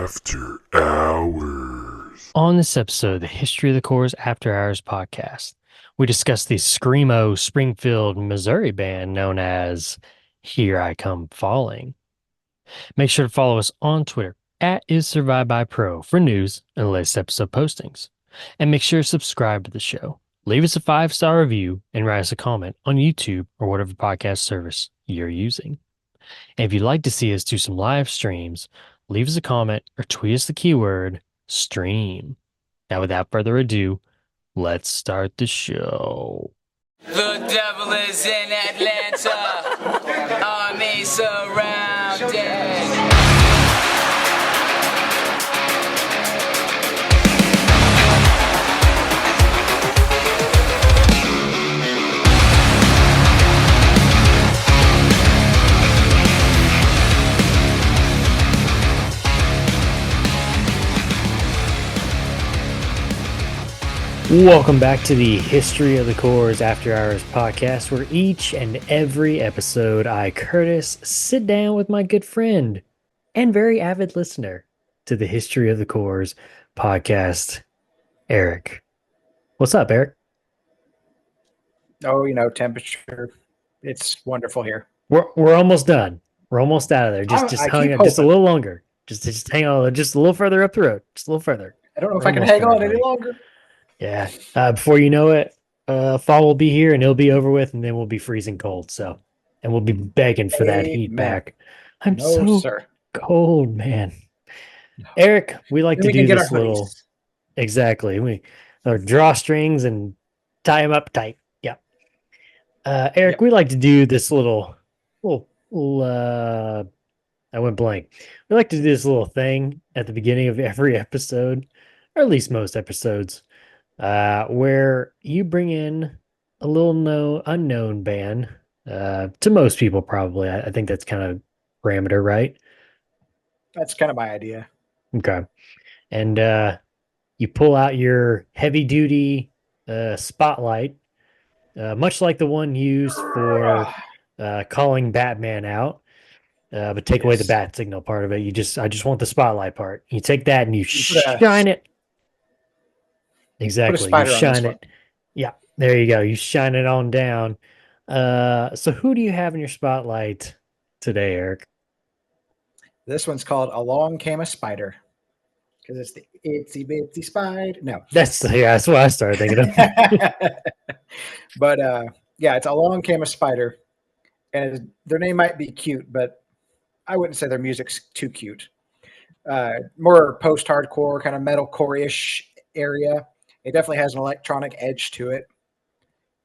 After Hours. On this episode of the History of the Corps After Hours podcast, we discuss the Screamo Springfield, Missouri band known as Here I Come Falling. Make sure to follow us on Twitter at IsSurviveByPro for news and latest episode postings. And make sure to subscribe to the show. Leave us a 5-star review and write us a comment on YouTube or whatever podcast service you're using. And if you'd like to see us do some live streams, leave us a comment or tweet us the keyword stream. Now, without further ado, let's start the show. The devil is in Atlanta. Army surrounded. Welcome back to the History of the Corps After Hours podcast, where each and every episode I, Curtis, sit down with my good friend and very avid listener to the History of the Corps podcast, Erik. What's up, Erik? Oh, temperature. It's wonderful here. We're almost done. We're almost out of there. Just hang on just a little longer. Just hang on just a little further up the road. Just a little further. I don't know if I can hang on any longer. Yeah. Before you know it, fall will be here and it'll be over with, and then we'll be freezing cold. And we'll be begging for that heat back. I'm so cold, man. No. Erik, we like to do this little. Exactly. We drawstrings and tie them up tight. Yeah. Erik, we like to do this little I went blank. We like to do this little thing at the beginning of every episode, or at least most episodes, where you bring in a little unknown band to most people, probably. I think that's kind of parameter, right? That's kind of my idea. Okay. And you pull out your heavy-duty spotlight, much like the one used for calling Batman out, but take away the bat signal part of it. I just want the spotlight part. You take that and you shine it. Exactly. You shine it. Yeah, there you go. You shine it on down. So who do you have in your spotlight today, Erik? This one's called Along Came a Spider. Because it's the itsy bitsy spider. No. That's what I started thinking of. But it's Along Came a Spider. And their name might be cute, but I wouldn't say their music's too cute. More post-hardcore, kind of metalcore-ish area. It definitely has an electronic edge to it.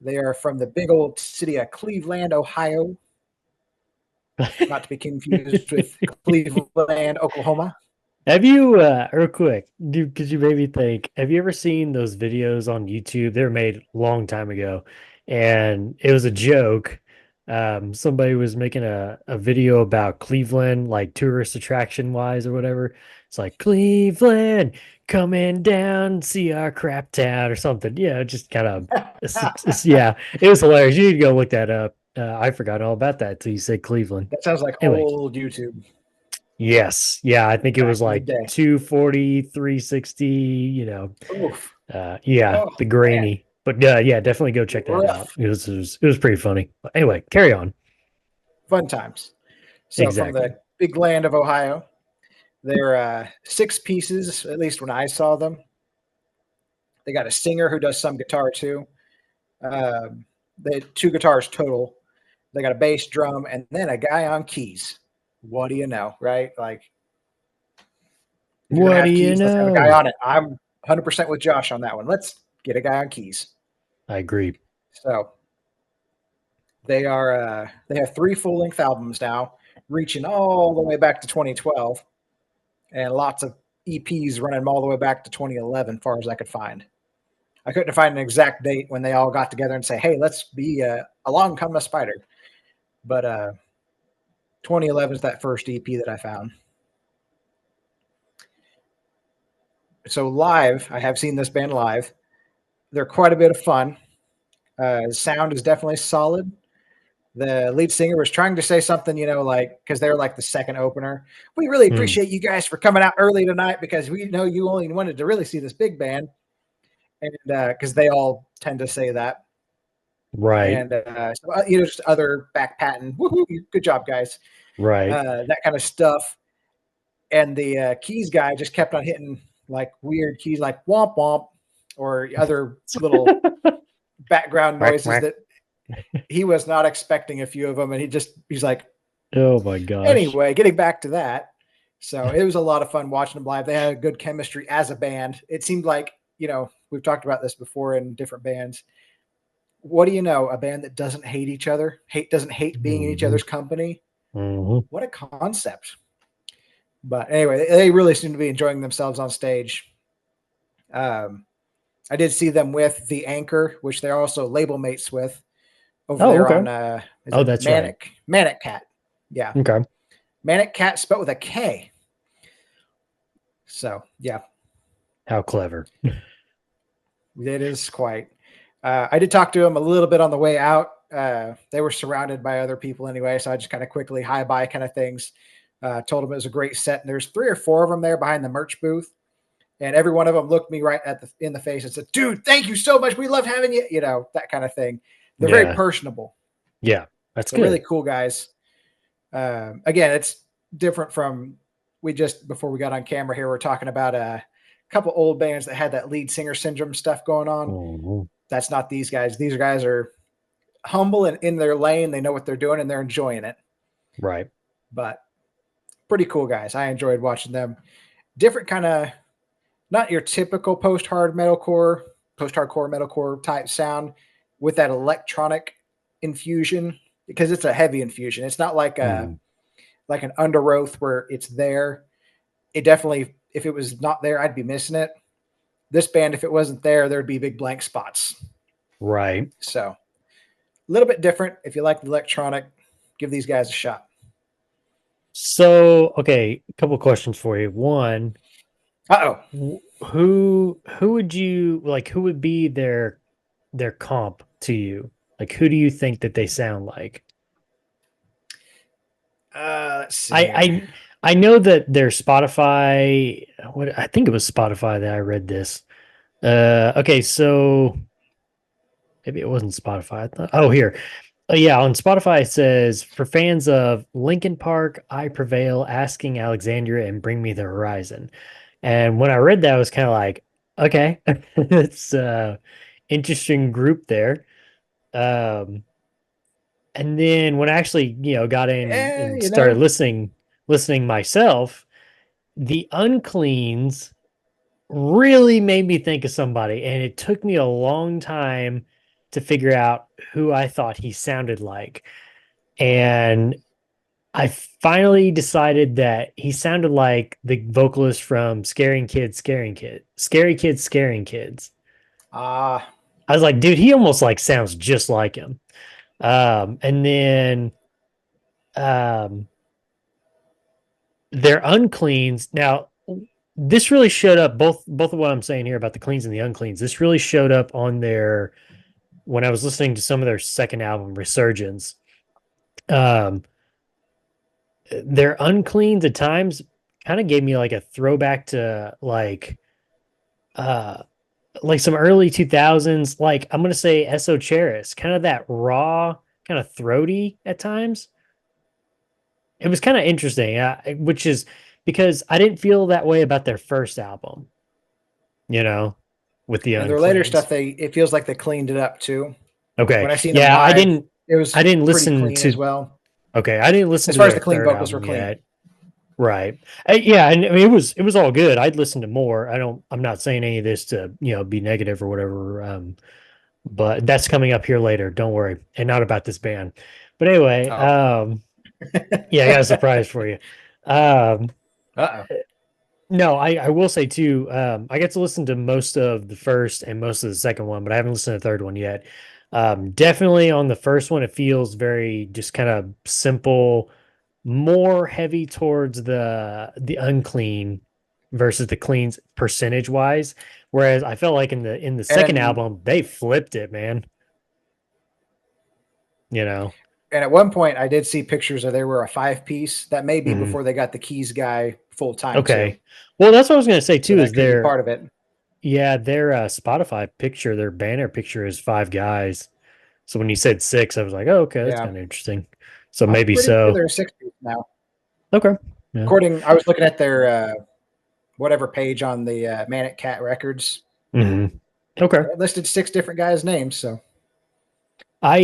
They are from the big old city of Cleveland, Ohio. Not to be confused with Cleveland, Oklahoma. Have you, real quick, could you maybe think, have you ever seen those videos on YouTube? They were made a long time ago, and it was a joke. Somebody was making a video about Cleveland, like tourist attraction wise or whatever. It's like, Cleveland, coming down, see our crap town or something. Yeah, just kind of, yeah, it was hilarious. You need to go look that up. I forgot all about that until you said Cleveland. That sounds like old YouTube. Yes. Yeah, I think it was like 240, 360, the grainy. Man. But yeah, definitely go check that out. It was pretty funny. But anyway, carry on. Fun times. So exactly. From the big land of Ohio, they're 6 pieces, at least when I saw them. They got a singer who does some guitar too. They had 2 guitars total. They got a bass, drum, and then a guy on keys. What do you know, right? Like, what do you know? Let's have a guy on it. I'm 100% with Josh on that one. Let's get a guy on keys. I agree. So they have 3 full-length albums now, reaching all the way back to 2012, and lots of EPs running all the way back to 2011, far as I could find. I couldn't find an exact date when they all got together and say, "Hey, let's be Along Come a Spider," but 2011 is that first EP that I found. So live, I have seen this band live. They're quite a bit of fun. The sound is definitely solid. the lead singer was trying to say something, like because they're like the second opener. We really Hmm. appreciate you guys for coming out early tonight because we know you only wanted to really see this big band, and because they all tend to say that, Right. and just other back patting, woohoo, good job, guys, Right. that kind of stuff. And the keys guy just kept on hitting like weird keys, like womp womp, or other little background Whack, noises whack. that he was not expecting a few of them, and he's like, Oh my gosh. anyway, getting back to that. So it was a lot of fun watching them live. They had a good chemistry as a band. It seemed like, we've talked about this before in different bands. What do you know? A band that doesn't hate each other, doesn't hate being in each other's company. Mhm. What a concept. But anyway, they really seem to be enjoying themselves on stage. I did see them with the Anchor, which they're also label mates with over Oh, there okay. on is Oh, it that's right. Manic Cat. Yeah. Okay. Manic Cat spelled with a K. So yeah, How clever. it is quite. I did talk to him a little bit on the way out. They were surrounded by other people anyway, so I just kind of quickly hi bye kind of things. Told him it was a great set, and there's 3 or 4 of them there behind the merch booth, and every one of them looked me right in the face and said, "Dude, thank you so much. We love having you." That kind of thing. They're very Yeah. personable. Yeah. That's So good. really cool guys. Again, it's different from before we got on camera here, we're talking about a couple old bands that had that lead singer syndrome stuff going on. Mhm. That's not these guys. These guys are humble and in their lane. They know what they're doing and they're enjoying it. Right. But pretty cool guys. I enjoyed watching them. Different kind of, not your typical post-hardcore metalcore type sound with that electronic infusion, because it's a heavy infusion. It's not like Mm. like an Under Oath where it's there. It definitely, if it was not there, I'd be missing it. This band, if it wasn't there, there'd be big blank spots. Right. So a little bit different. If you like the electronic, give these guys a shot. So, okay, a couple questions for you. One, who would you like? Who would be their comp to you? Like, who do you think that they sound like? Let's see. I know that their Spotify. What I think it was Spotify that I read this. Okay, so maybe it wasn't Spotify. I thought, oh, here. Yeah, on Spotify it says for fans of Linkin Park, I Prevail, Asking Alexandria, and Bring Me the Horizon. And when I read that, I was kind of like, okay, it's interesting group there. Um, and then when I actually, got in and started listening myself, the Uncleans really made me think of somebody, and it took me a long time to figure out who I thought he sounded like. And I finally decided that he sounded like the vocalist from Scaring Kids, Scaring Kids, Scary Kids, Scaring Kids. I was like, dude, he almost like sounds just like him. And then um, their uncleans. Now, this really showed up both of what I'm saying here about the cleans and the uncleans. This really showed up on their when I was listening to some of their second album, Resurgence. Um, their uncleans at times kind of gave me like a throwback to uh like some early 2000s, like I'm gonna say Esoteris, kind of that raw, kind of throaty at times. It was kind of interesting, which is because I didn't feel that way about their first album, you know, with the And their later uncleans. stuff, it feels like they cleaned it up too. Okay, When I seen them yeah, live, it was I didn't pretty listen clean as to. well. Okay, I didn't listen As to far as the their clean third vocals were album clean. yet. Right. Yeah, and I mean it was all good. I'd listen to more. I'm not saying any of this to, be negative or whatever. But that's coming up here later. Don't worry. And not about this band. But anyway, yeah, I got a surprise for you. Um Uh-oh. no, I will say too, I get to listen to most of the first and most of the second one, but I haven't listened to the third one yet. Definitely on the first one, it feels very just kind of simple, more heavy towards the unclean versus the cleans percentage wise. Whereas I felt like in the second And album, they flipped it, man. You know. And at one point, I did see pictures of they were a 5-piece. That may be Mhm. before they got the keys guy full time. Okay. Well, that's what I was going to say So too. that Is could be their part of it. their Spotify picture, their banner picture is 5 guys. So when you said 6, I was like, oh, okay, that's Yeah. kind of interesting. So I'm maybe pretty sure so. they're a 6-piece now. Okay. Yeah. I was looking at their whatever page on the Manic Cat Records. Mhm. Okay. It listed 6 different guys' names. So I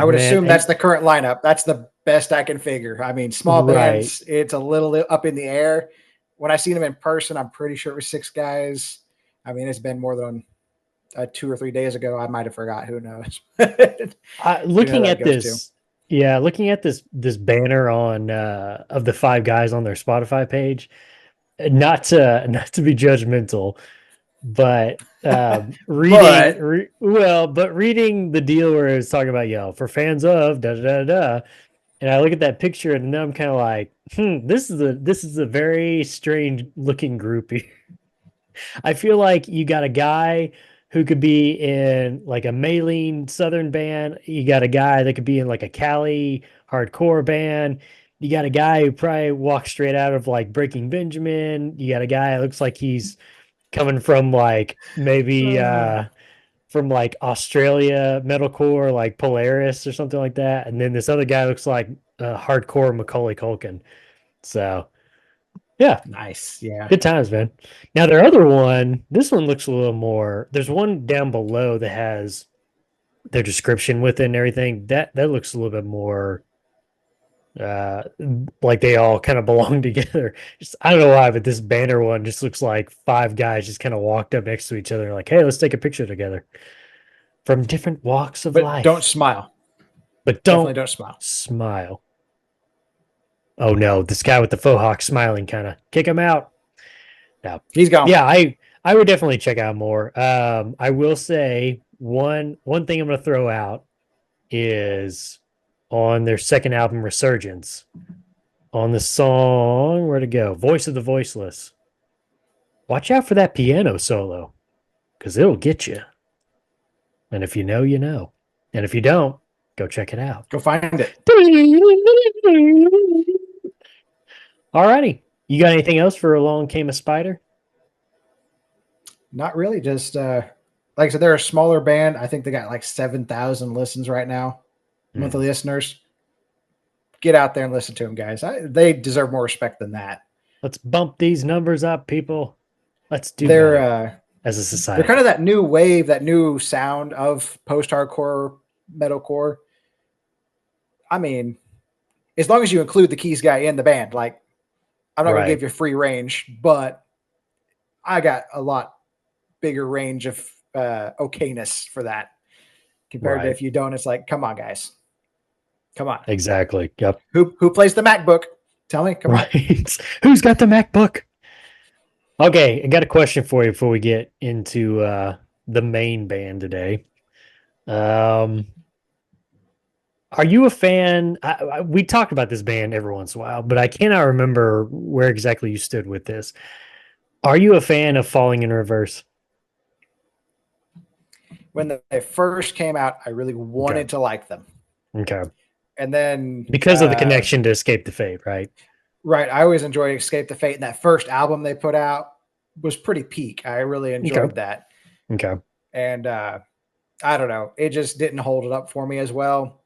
would man, assume that's the current lineup. That's the best I can figure. I mean, small right. bands, it's a little up in the air. When I seen them in person, I'm pretty sure it was 6 guys. I mean, it's been more than 2 or 3 days ago. I might have forgot. Who knows? Looking at goes to. looking at this banner on of the 5 guys on their Spotify page, not to be judgmental, but reading reading the deal where it's talking about, for fans of da da da da, and I look at that picture and then I'm kind of like, this is a very strange looking groupie. I feel like you got a guy who could be in like a Maylene Southern band. You got a guy that could be in like a Cali hardcore band. You got a guy who probably walks straight out of like Breaking Benjamin. You got a guy that looks like he's coming from like maybe from like Australia metalcore, like Polaris or something like that. And then this other guy looks like hardcore Macaulay Culkin. So yeah, Nice. Yeah. good times, man. Now their other one, this one looks a little more. There's one down below that has their description with it and everything. That looks a little bit more like they all kind of belong together. I don't know why, but this banner one just looks like 5 guys just kind of walked up next to each other, like, hey, let's take a picture together from different walks of But life. don't smile. But Definitely don't smile. Smile. Oh no, this guy with the faux hawk smiling, kind of kick him out. No, he's gone. Yeah, I would definitely check out more. I will say one thing I'm going to throw out is on their second album, Resurgence, on the song, where to go? Voice of the Voiceless. Watch out for that piano solo, because it'll get you. And if you know, you know. And if you don't, go check it out. Go find it. Alrighty. You got anything else for Along Came a Spider? Not really. Just like I said, they're a smaller band. I think they got like 7,000 listens right now, monthly listeners. Get out there and listen to them, guys. They deserve more respect than that. Let's bump these numbers up, people. Let's do that as a society. They're kind of that new wave, that new sound of post-hardcore, metalcore. I mean, as long as you include the keys guy in the band, like I'm not going to give you free range, but I got a lot bigger range of okayness for that compared to if you don't. It's like, come on, guys. Come on. Exactly. Yep. Who plays the MacBook? Tell me. Come on. Who's got the MacBook? Okay, I got a question for you before we get into the main band today. Are you a fan? We talked about this band every once in a while, but I cannot remember where exactly you stood with this. Are you a fan of Falling in Reverse? When they first came out, I really wanted to like them. Okay. And then because of the connection to Escape the Fate, right? Right. I always enjoyed Escape the Fate, and that first album they put out was pretty peak. I really enjoyed that. Okay. And I don't know. It just didn't hold it up for me as well.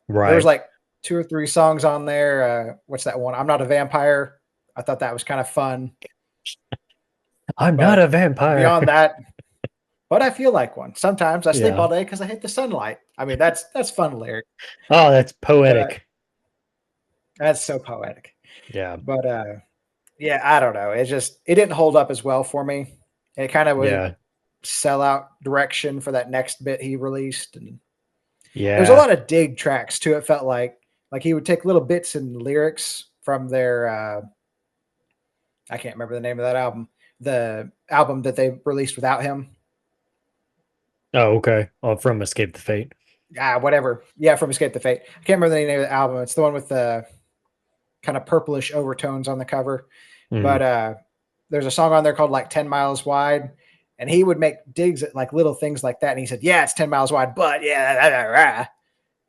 Right. There was like 2 or 3 songs on there. What's that one? I'm Not a Vampire. I thought that was kind of fun. I'm not a vampire. Beyond that, but I feel like one. Sometimes I sleep all day because I hate the sunlight. I mean, that's fun lyric. Oh, that's poetic. That's so poetic. Yeah. But yeah, I don't know. It didn't hold up as well for me. It kind of was sellout direction for that next bit he released. And there's a lot of dig tracks too. It felt like he would take little bits and lyrics from their I can't remember the name of that album. The album that they released without him. Oh, okay. Oh, from Escape the Fate. Whatever. Yeah, from Escape the Fate. I can't remember the name of the album. It's the one with the kind of purplish overtones on the cover. But there's a song on there called like 10 Miles Wide. And he would make digs at like little things like that. And he said, yeah, it's 10 miles wide, but yeah.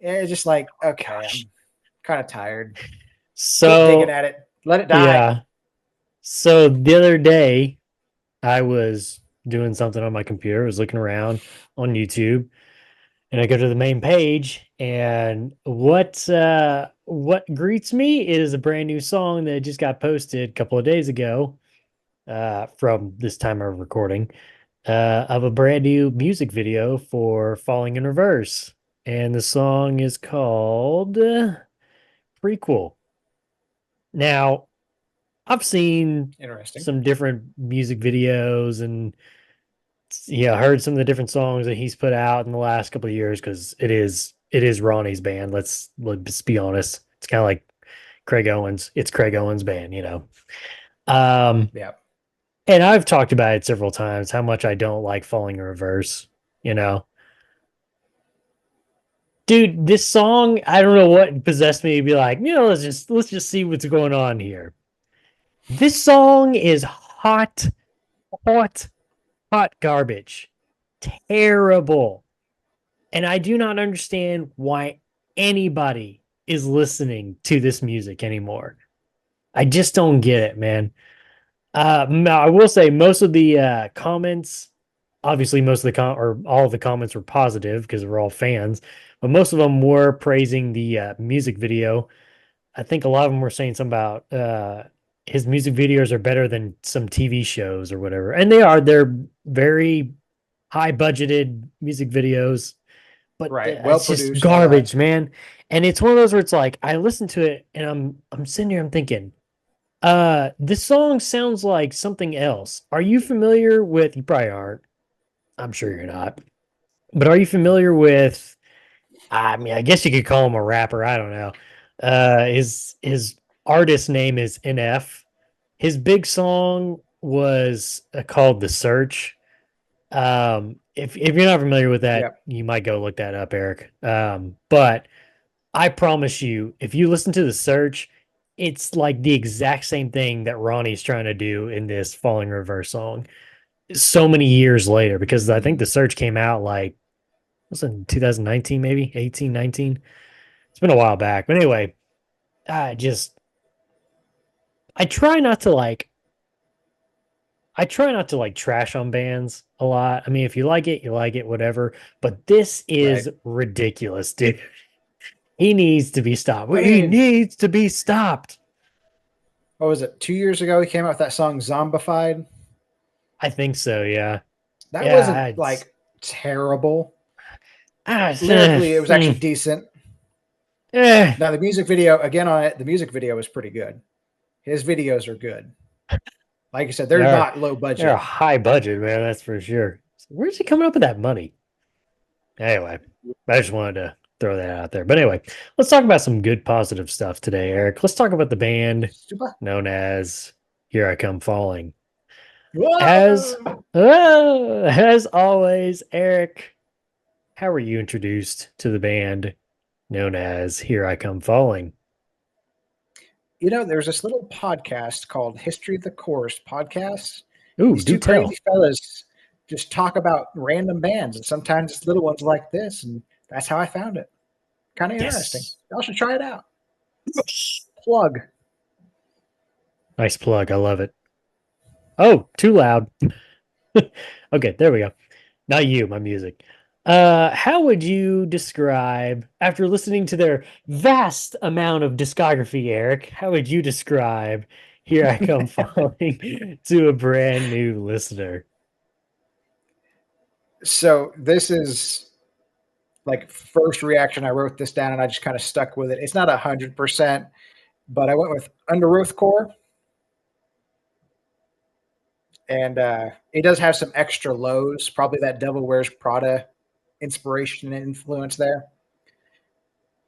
it's just like, okay, I'm kind of tired. Keep digging So at it. Let it die. yeah. So the other day I was doing something on my computer, I was looking around on YouTube, and I go to the main page, and what greets me is a brand new song that just got posted a couple of days ago, from this time of recording, of a brand new music video for Falling in Reverse. And the song is called Prequel. Now, I've seen Interesting. some different music videos and heard some of the different songs that he's put out in the last couple of years because it is Ronnie's band. Let's be honest. It's kind of like Craig Owens. It's Craig Owens' band, you know. Um, Yeah. and I've talked about it several times how much I don't like Falling in Reverse, you know. Dude, this song, I don't know what possessed me to be like, let's just see what's going on here. This song is hot, hot, hot garbage. Terrible. And I do not understand why anybody is listening to this music anymore. I just don't get it, man. I will say most of the comments, obviously most of the or all of the comments were positive because we're all fans, but most of them were praising the music video. I think a lot of them were saying something about his music videos are better than some TV shows or whatever, and they are. They're very high budgeted music videos, but Right. Well it's just produced and all that. garbage, man. And it's one of those where it's like I listen to it and I'm sitting here, I'm thinking, this song sounds like something else. Are you familiar with, you probably aren't. I'm sure you're not. But are you familiar with, I mean, I guess you could call him a rapper, I don't know. His artist name is NF. His big song was called The Search. If you're not familiar with that, Yep. you might go look that up, Eric. But I promise you, if you listen to The Search, it's like the exact same thing that Ronnie's trying to do in this Falling Reverse song so many years later, because I think The Search came out like, was it in 2019, maybe 18, 19? It's been a while back. But anyway, I just, I try not to like, I try not to like trash on bands a lot. I mean, if you like it, whatever. But this Right. is ridiculous, dude. He needs to be stopped. I He mean, needs to be stopped. what was it? 2 years ago, he came out with that song "Zombified." I think so. Yeah. That Yeah. wasn't like terrible. Ah, Lyrically, it was actually mm, decent. eh. Now the music video, again on it, the music video was pretty good. His videos are good. Like you said, they're They're not low they're a budget. high budget, man. That's for sure. Where's he coming up with that money? Anyway, I just wanted to throw that out there. But anyway, let's talk about some good positive stuff today, Eric. Let's talk about the band Super. known as Here I Come Falling. As Whoa! as always, Eric, how were you introduced to the band known as Here I Come Falling? You know, there's this little podcast called History of the Chorus podcast. Ooh, These do two crazy tell. fellas just talk about random bands, and sometimes it's little ones like this, and that's how I found it. Kind of interesting. Yes. Y'all should try it out. Plug. Nice plug. I love it. Oh, too loud. Okay, there we go. Not you, my music. How would you describe, after listening to their vast amount of discography, Eric, how would you describe Here I Come Falling to a brand new listener? So this is like first reaction. I wrote this down and I just kind of stuck with it. It's not 100%, but I went with Under Oath Core, and it does have some extra lows. Probably that Devil Wears Prada inspiration and influence there.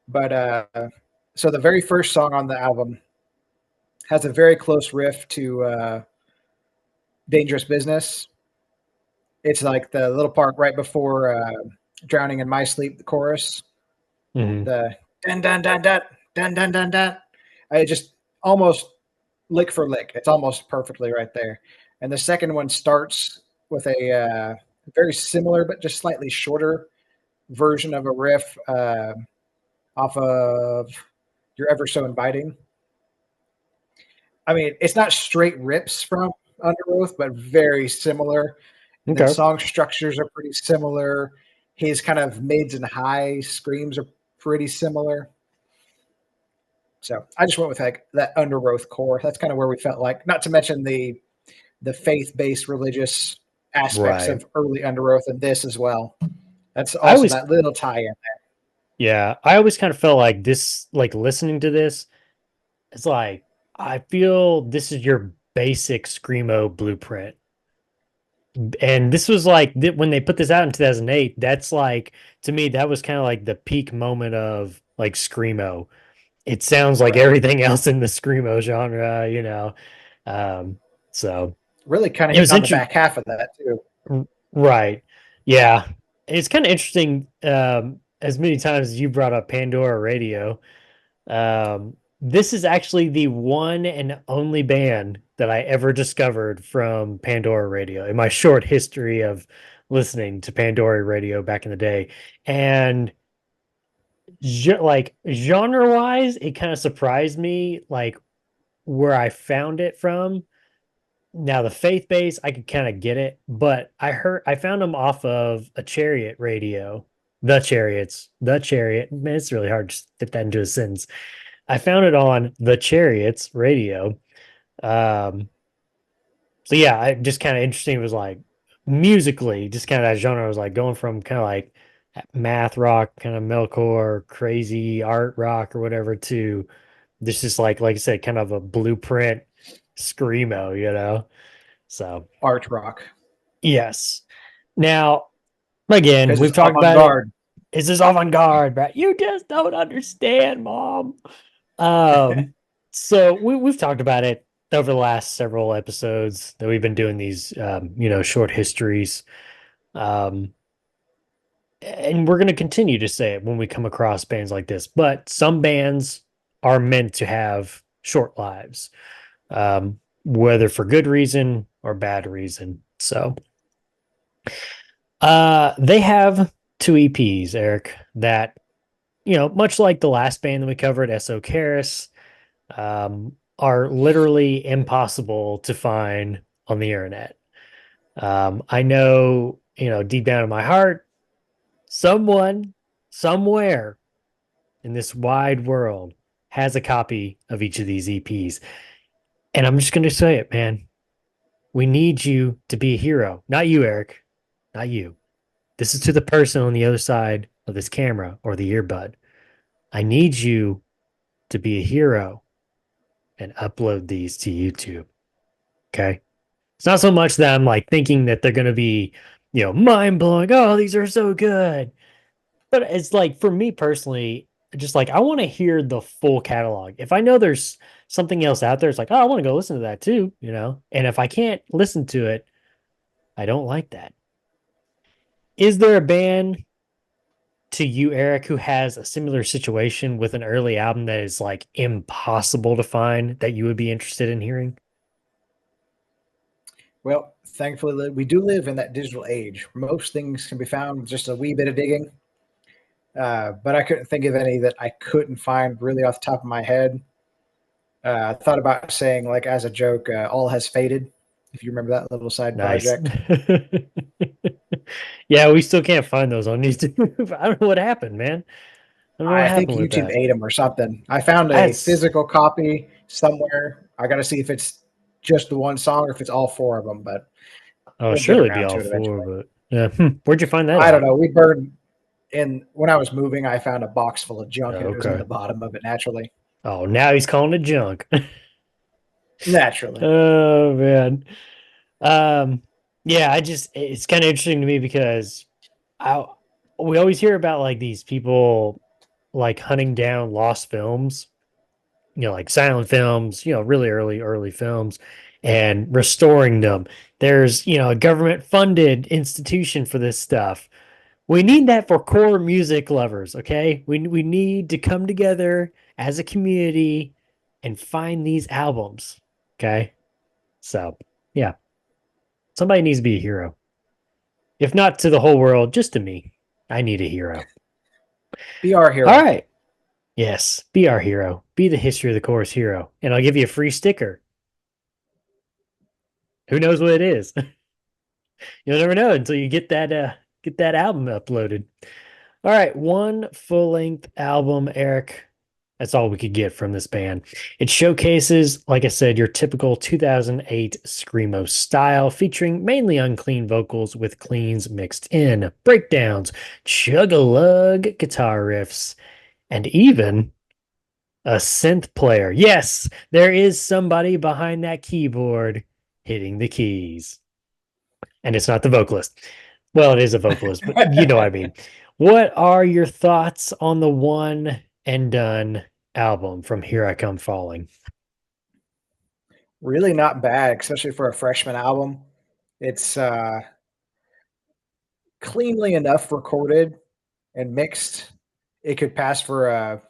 But so the very first song on the album has a very close riff to Dangerous Business. It's like the little part right before Drowning in My Sleep, the chorus. Mhm. The dun dun dun dun dun dun dun dun. I just almost lick for lick. It's almost perfectly right there. And the second one starts with a very similar but just slightly shorter version of a riff. off of You're Ever So Inviting. I mean, it's not straight rips from Under Oath, but very similar. And then Okay. song structures are pretty similar. His kind of mids and high screams are pretty similar. So I just went with like that Under Oath core. That's kind of where we felt like, not to mention the faith-based religious aspects Right. of early Under Oath and this as well. That's I also always, that little tie-in there. yeah, I always kind of felt like this, like listening to this, it's like, I feel this is your basic Screamo blueprint. And this was like when they put this out in 2008, that's like, to me, that was kind of like the peak moment of like Screamo. It sounds like Right. everything else in the Screamo genre, you know. Um, so Really kind of it hitting was on the interesting. back half of that too. Right. Yeah. It's kind of interesting. As many times as you brought up Pandora Radio, this is actually the one and only band that I ever discovered from Pandora Radio in my short history of listening to Pandora Radio back in the day. And like genre wise, it kind of surprised me, like where I found it from. Now the faith base, I could kind of get it, but I found them off of a Chariot radio, the Chariot. Man, it's really hard to fit that into a sentence. I found it on the Chariots radio. Um, so yeah, I just kind of interesting. It was like musically, just kind of that genre was like going from kind of like math rock, kind of metalcore, crazy art rock or whatever to this is like I said, kind of a blueprint screamo, you know. So Art rock. yes. Now again, Because we've it's talked avant about it. garde. Is this avant-garde, right? You just don't understand, mom. Um, so we've talked about it over the last several episodes that we've been doing these short histories. Um, and we're going to continue to say it when we come across bands like this, but some bands are meant to have short lives, whether for good reason or bad reason. So they have two EPs, Eric, that much like the last band that we covered, SO Karis, are literally impossible to find on the internet. I know, deep down in my heart, someone, somewhere in this wide world has a copy of each of these EPs. And I'm just going to say it, man. We need you to be a hero. Not you, Eric. Not you. This is to the person on the other side of this camera or the earbud. I need you to be a hero and upload these to YouTube. Okay. It's not so much that I'm like thinking that they're going to be, mind blowing. Oh, these are so good. But it's like for me personally, just like I want to hear the full catalog. If I know there's something else out there, it's like, oh, I want to go listen to that too, And if I can't listen to it, I don't like that. Is there a band to you, Eric, who has a similar situation with an early album that is like impossible to find that you would be interested in hearing? Well, thankfully, we do live in that digital age. Most things can be found with just a wee bit of digging. But I couldn't think of any that I couldn't find really off the top of my head. I thought about saying, like, as a joke, All Has Faded, if you remember that little side Nice. project. Yeah, we still can't find those on YouTube. I don't know what happened, man. I don't know what I think happened with YouTube that. ate them or something. I found a That's physical copy somewhere. I got to see if it's just the one song or if it's all four of them, but oh, we'll get surely be around all to it four, eventually. but yeah. Where'd you find that I don't at? know. We burned in when I was moving. I found a box full of Oh, junk and it was in okay. the bottom of it naturally. Oh, now he's calling it junk. Naturally. Oh man. Um, yeah, it's kind of interesting to me because I we always hear about like these people like hunting down lost films, like silent films, really early films and restoring them. There's, a government funded institution for this stuff. We need that for core music lovers, okay? We need to come together as a community and find these albums, okay? So, yeah, somebody needs to be a hero. If not to the whole world, just to me. I need a hero. Be our All hero. right. Yes, be our hero. Be the history of the chorus hero, and I'll give you a free sticker. Who knows what it is? You'll never know until you get that album uploaded. All right, one full-length album, Eric. That's all we could get from this band. It showcases, like I said, your typical 2008 screamo style, featuring mainly unclean vocals with cleans mixed in, breakdowns, chug-a-lug guitar riffs, and even a synth player. Yes, there is somebody behind that keyboard hitting the keys. And it's not the vocalist. Well, it is a vocalist, but you know what I mean. What are your thoughts on the one and done album from Here I Come Falling? Really not bad, especially for a freshman album. It's cleanly enough recorded and mixed. It could pass for a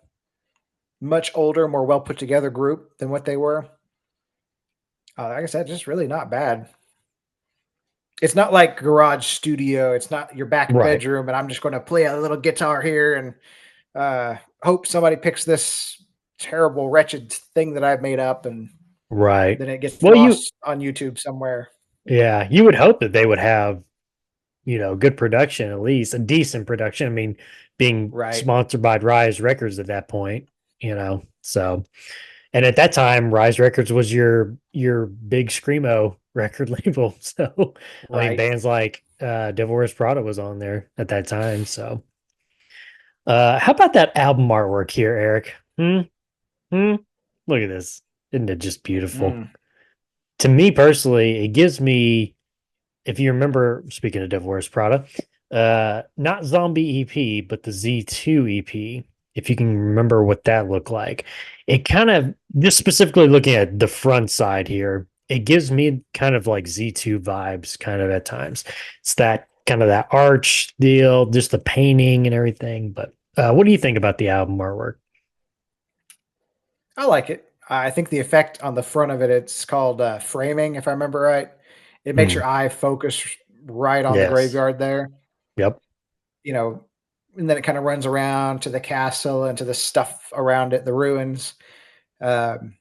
much older, more well put together group than what they were. Like I said, just really not bad. It's not like garage studio. It's not your back Right, bedroom, and I'm just going to play a little guitar here and hope somebody picks this terrible, wretched thing that I've made up, and right. then it gets Well, you, lost on YouTube somewhere. yeah, you would hope that they would have, good production, at least a decent production. I mean, being Right. sponsored by Rise Records at that point, so. And at that time, Rise Records was your big screamo record label. So I mean, Right. bands like Devil Wears Prada was on there at that time. So how about that album artwork here, Eric? Hmm? Look at this. Isn't it just beautiful? Mm. To me personally, it gives me, if you remember, speaking of Devil Wears Prada, not Zombie EP, but the Z2 EP, if you can remember what that looked like. It kind of, just specifically looking at the front side here, it gives me kind of like Z2 vibes kind of at times. It's that kind of that arch deal, just the painting and everything. But what do you think about the album artwork? I like it. I think the effect on the front of it, it's called framing, if I remember right. It makes Hmm. your eye focus right on the Yes. graveyard there, Yep. you know, and then it kind of runs around to the castle and to the stuff around it, the ruins. Um,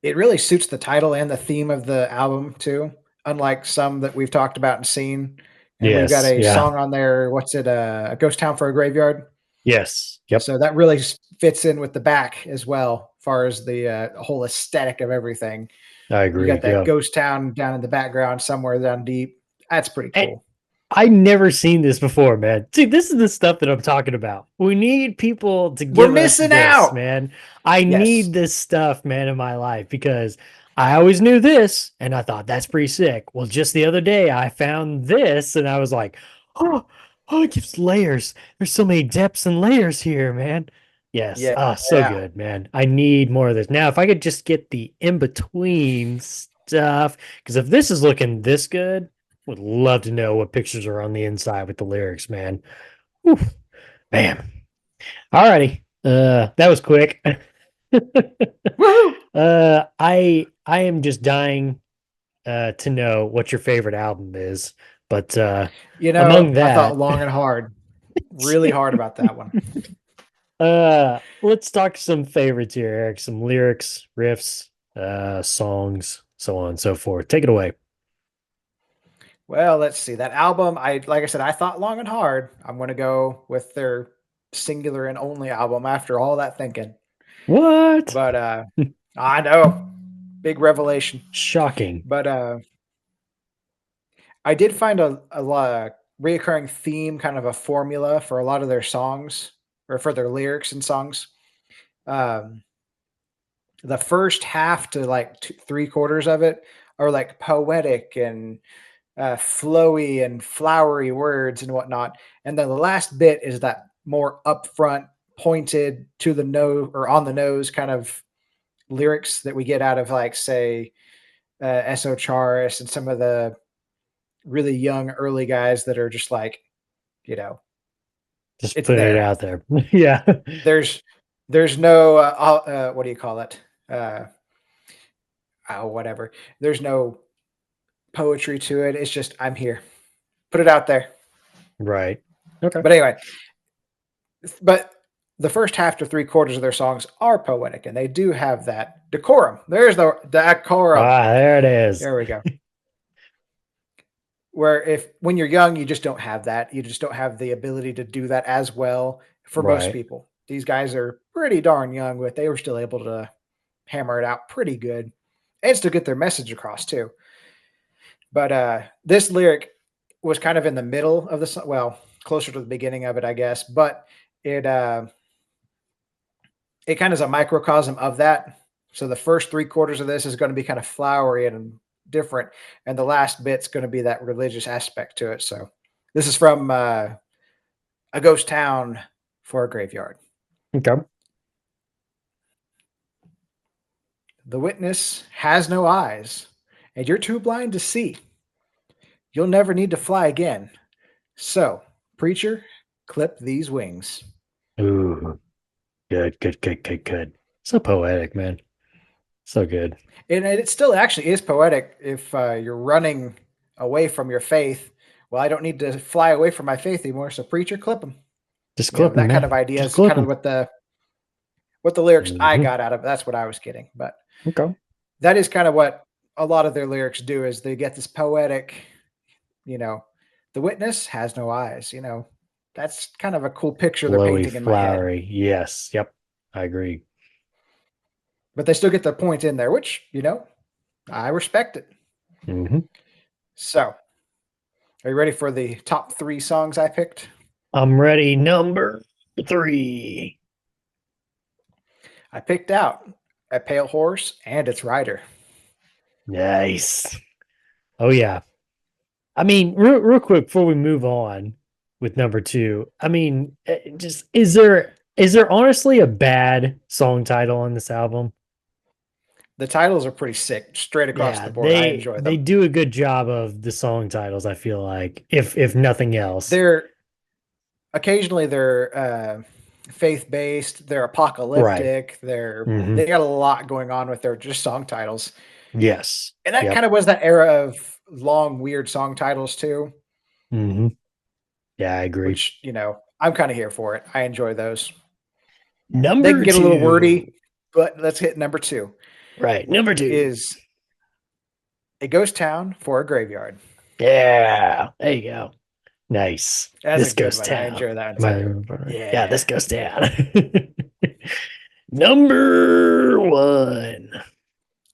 it really suits the title and the theme of the album too, unlike some that we've talked about and seen. And we've got Yes. a Yeah. song on there. What's it? A ghost town for a graveyard. Yes. Yep. So that really fits in with the back as well, as far as the whole aesthetic of everything. I You agree. got that Yeah. ghost town down in the background somewhere down deep. That's pretty And cool. I never seen this before, man. See, this is the stuff that I'm talking about. We need people to We're give us missing this, out. man. I Yes. need this stuff, man, in my life because I always knew this and I thought that's pretty sick. Well, just the other day I found this and I was like, oh, it gives layers. There's so many depths and layers here, man. Yes. Yeah. Ah, so good, man. I need more of this. Now, if I could just get the in-between stuff, because if this is looking this good, would love to know what pictures are on the inside with the lyrics, man. Whew, man. Alrighty. That was quick. Woohoo! I am just dying to know what your favorite album is. But among I thought that, long and hard, really hard about that one. let's talk some favorites here, Eric. Some lyrics, riffs, songs, so on and so forth. Take it away. Well, let's see. That album, like I said, I thought long and hard. I'm going to go with their singular and only album after all that thinking. What? But I know, big revelation. Shocking. But I did find a lot of reoccurring theme, kind of a formula for a lot of their songs or for their lyrics and songs. Um, the first half to like three quarters of it are like poetic and flowy and flowery words and whatnot. And then the last bit is that more upfront, pointed to the nose or on the nose kind of lyrics that we get out of like, say, S.O. Charis and some of the really young early guys that are just like, you know, Just it's putting it there. out there. Yeah. There's there's no what do you call it? Whatever. There's no poetry to it. It's just I'm here. Put it out there. Right. Okay. But anyway, but the first half to 3/4 of their songs are poetic, and they do have that decorum. There's the decorum. There it is. There we go. Where when you're young, you just don't have that. You just don't have the ability to do that as well for most Right. people. These guys are pretty darn young, but they were still able to hammer it out pretty good and still get their message across too. But this lyric was kind of in the middle of the song, well, closer to the beginning of it, I guess. But it it kind of is a microcosm of that. So the first 3/4 of this is going to be kind of flowery and different, and the last bit's going to be that religious aspect to it. So this is from A Ghost Town for a Graveyard. Okay. The witness has no eyes, and you're too blind to see. You'll never need to fly again. So, preacher, clip these wings. Ooh. Good. So poetic, man. So good. And it still actually is poetic if you're running away from your faith. Well, I don't need to fly away from my faith anymore. So, preacher, clip them. Just clip That them, kind man. of idea Just is clip kind of 'em. what the lyrics I Mhm. got out of it. That's what I was getting. But Okay. that is kind of what a lot of their lyrics do is they get this poetic, the witness has no eyes, that's kind of a cool picture they're Flowy, painting in my head. flowery. Yes. Yep. I agree. But they still get their point in there, which, I respect it. Mm-hmm. So, are you ready for the top 3 songs I picked? I'm ready. Number 3. I picked out A Pale Horse and Its Rider. Nice. Oh yeah. I mean, real quick before we move on with number 2. I mean, just is there honestly a bad song title on this album? The titles are pretty sick, straight across Yeah, the board. I enjoy they them. do a good job of the song titles, I feel like, if nothing else. They're occasionally faith-based, they're Right. apocalyptic, Mm-hmm. they got a lot going on with their just song titles. Yes. And that Yep. kind of was that era of long, weird song titles too, Mm-hmm. Yeah, I agree. which, I'm kind of here for it. I enjoy those. They can Number get a little 2. wordy, but let's hit number 2. Right. Number 2 Is A Ghost Town for a Graveyard. Yeah. There you go. Nice. That's This a good goes one. I down. enjoy that one too. Yeah, this Yeah. goes down. Number 1.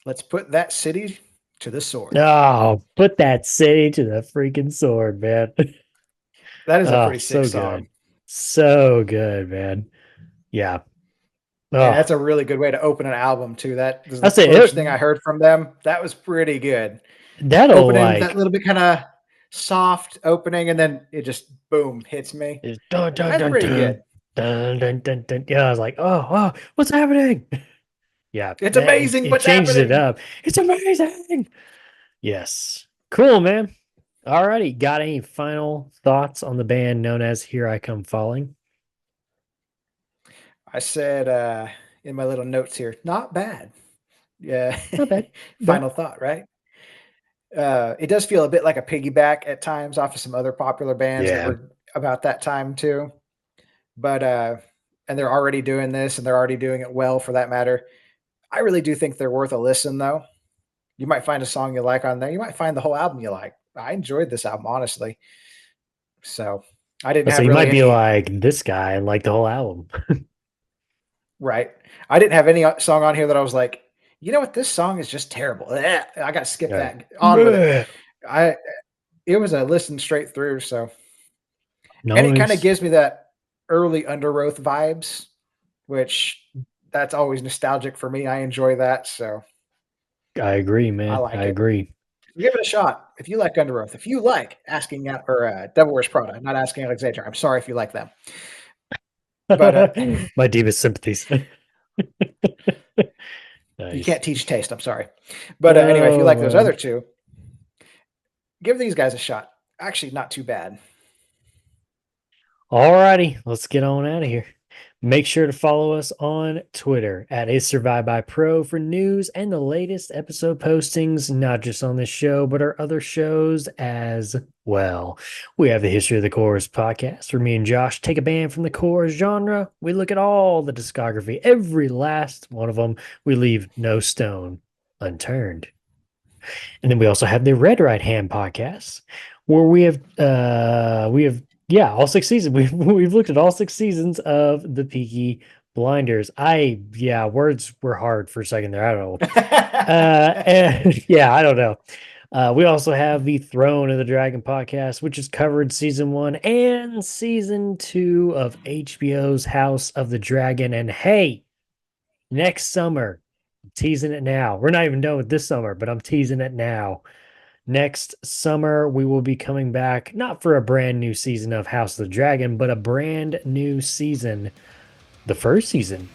Let's put that city to the sword. Oh, put that city to the freaking sword, man. That is a Oh, pretty so sick song. good. So good, man. Yeah. And that's Oh, a really good way to open an album too. That was I the say first thing I heard from them. That was pretty good. that'll Opening that like little bit kind of soft opening, and then it just boom hits me. is dun dun That's dun pretty dun good. dun dun dun dun. Yeah, I was like, oh, what's happening? Yeah, It's amazing it what's changes it happening. up. It's amazing. Yes. Cool, man. Alrighty. Got any final thoughts on the band known as Here I Come Falling? I said in my little notes here, not bad. Yeah. Not bad. Final thought, right? It does feel a bit like a piggyback at times off of some other popular bands that Yeah. were about that time too. But and they're already doing this and they're already doing it well for that matter. I really do think they're worth a listen though. You might find a song you like on there. You might find the whole album you like. I enjoyed this album, honestly. So I didn't So have you really might be any like this guy and like the whole album. right. I didn't have any song on here that I was like, you know what, this song is just terrible. I got to skip Right. that. On with it. Bleh. I it was a listen straight through. So and it kind of Nice. gives me that early Under Oath vibes, which that's always nostalgic for me. I enjoy that. So I agree, I man. I like it. agree. Give it a shot if you like Under Oath. If you like asking out or Devil Wears Prada, not asking Alexander. I'm sorry if you like them, but My deepest sympathies. you Nice. can't teach taste. I'm sorry, but anyway, if you Oh, like those man. other two, give these guys a shot. Actually, not too bad. Alrighty, let's get on out of here. Make sure to follow us on Twitter at @IsSurviveByPro for news and the latest episode postings, not just on this show, but our other shows as well. We have the History of the Chorus podcast where me and Josh take a band from the chorus genre. We look at all the discography, every last one of them. We leave no stone unturned. And then we also have the Red Right Hand podcast where we have all 6 seasons. We've looked at all 6 seasons of the Peaky Blinders. Words were hard for a second there. I don't know. I don't know. We also have the Throne of the Dragon podcast, which has covered season 1 and season 2 of HBO's House of the Dragon. And hey, next summer, I'm teasing it now. We're not even done with this summer, but I'm teasing it now. Next summer, we will be coming back, not for a brand new season of House of the Dragon, but a brand new season, the first season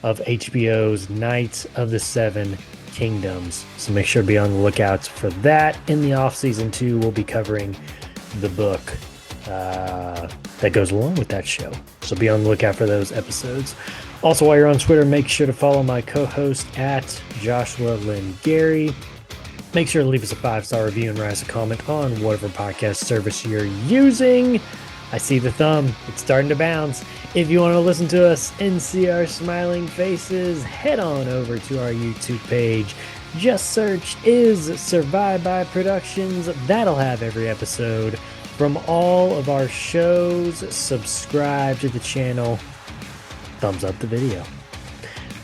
of HBO's Knights of the Seven Kingdoms. So make sure to be on the lookout for that. In the off season too, we'll be covering the book that goes along with that show. So be on the lookout for those episodes. Also, while you're on Twitter, make sure to follow my co-host at Joshua Lynn Gary. Make sure to leave us a 5-star review and write us a comment on whatever podcast service you're using. I see the thumb. It's starting to bounce. If you want to listen to us and see our smiling faces, head on over to our YouTube page. Just search Is Survive By Productions. That'll have every episode from all of our shows. Subscribe to the channel. Thumbs up the video.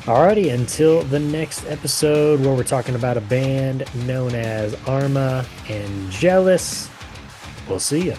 Alrighty, until the next episode where we're talking about a band known as Arma Angelus, we'll see you.